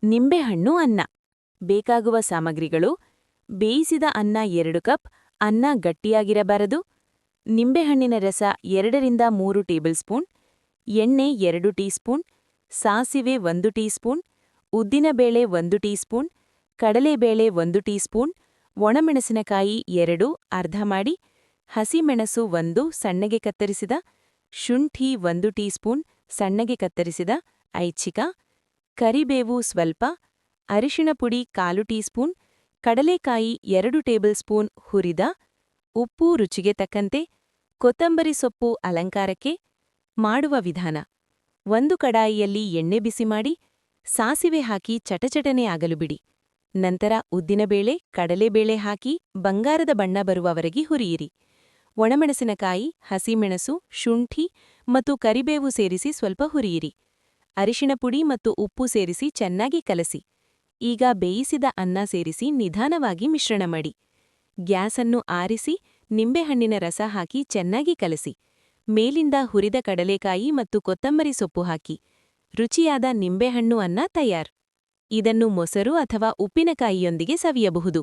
ನಿಂಬೆಹಣ್ಣು ಅನ್ನ. ಬೇಕಾಗುವ ಸಾಮಗ್ರಿಗಳು: ಬೇಯಿಸಿದ ಅನ್ನ 2 ಕಪ್, ಅನ್ನ ಗಟ್ಟಿಯಾಗಿರಬಾರದು. ನಿಂಬೆಹಣ್ಣಿನ ರಸ 2ರಿಂದ 3 ಟೇಬಲ್ ಸ್ಪೂನ್, ಎಣ್ಣೆ 2 ಟೀ ಸ್ಪೂನ್, ಸಾಸಿವೆ 1 ಟೀ ಸ್ಪೂನ್, ಉದ್ದಿನಬೇಳೆ 1 ಟೀ ಸ್ಪೂನ್, ಕಡಲೆಬೇಳೆ 1 ಟೀ ಸ್ಪೂನ್, ಒಣಮೆಣಸಿನಕಾಯಿ 2 ಅರ್ಧ ಮಾಡಿ, ಹಸಿಮೆಣಸು 1 ಸಣ್ಣಗೆ ಕತ್ತರಿಸಿದ, ಶುಂಠಿ 1 ಟೀ ಸ್ಪೂನ್ ಸಣ್ಣಗೆ ಕತ್ತರಿಸಿದ, ಐಚ್ಛಿಕ, ಕರಿಬೇವು ಸ್ವಲ್ಪ, ಅರಿಶಿಣ ಪುಡಿ 1/4 ಟೀ ಸ್ಪೂನ್, ಕಡಲೆಕಾಯಿ 2 ಟೇಬಲ್ ಸ್ಪೂನ್ ಹುರಿದ, ಉಪ್ಪು ರುಚಿಗೆ ತಕ್ಕಂತೆ, ಕೊತ್ತಂಬರಿ ಸೊಪ್ಪು ಅಲಂಕಾರಕ್ಕೆ. ಮಾಡುವ ವಿಧಾನ: ಒಂದು ಕಡಾಯಿಯಲ್ಲಿ ಎಣ್ಣೆ ಬಿಸಿ ಮಾಡಿ, ಸಾಸಿವೆ ಹಾಕಿ ಚಟಚಟನೆ ಆಗಲು ಬಿಡಿ. ನಂತರ ಉದ್ದಿನಬೇಳೆ, ಕಡಲೆಬೇಳೆ ಹಾಕಿ ಬಂಗಾರದ ಬಣ್ಣ ಬರುವವರೆಗೆ ಹುರಿಯಿರಿ. ಒಣಮೆಣಸಿನಕಾಯಿ, ಹಸಿಮೆಣಸು, ಶುಂಠಿ ಮತ್ತು ಕರಿಬೇವು ಸೇರಿಸಿ ಸ್ವಲ್ಪ ಹುರಿಯಿರಿ. ಅರಿಶಿಣ ಪುಡಿ ಮತ್ತು ಉಪ್ಪು ಸೇರಿಸಿ ಚೆನ್ನಾಗಿ ಕಲಸಿ. ಈಗ ಬೇಯಿಸಿದ ಅನ್ನ ಸೇರಿಸಿ ನಿಧಾನವಾಗಿ ಮಿಶ್ರಣ ಮಾಡಿ. ಗ್ಯಾಸನ್ನು ಆರಿಸಿ, ನಿಂಬೆಹಣ್ಣಿನ ರಸ ಹಾಕಿ ಚೆನ್ನಾಗಿ ಕಲಸಿ. ಮೇಲಿಂದ ಹುರಿದ ಕಡಲೆಕಾಯಿ ಮತ್ತು ಕೊತ್ತಂಬರಿ ಸೊಪ್ಪು ಹಾಕಿ. ರುಚಿಯಾದ ನಿಂಬೆಹಣ್ಣು ಅನ್ನ ತಯಾರ್. ಇದನ್ನು ಮೊಸರು ಅಥವಾ ಉಪ್ಪಿನಕಾಯಿಯೊಂದಿಗೆ ಸವಿಯಬಹುದು.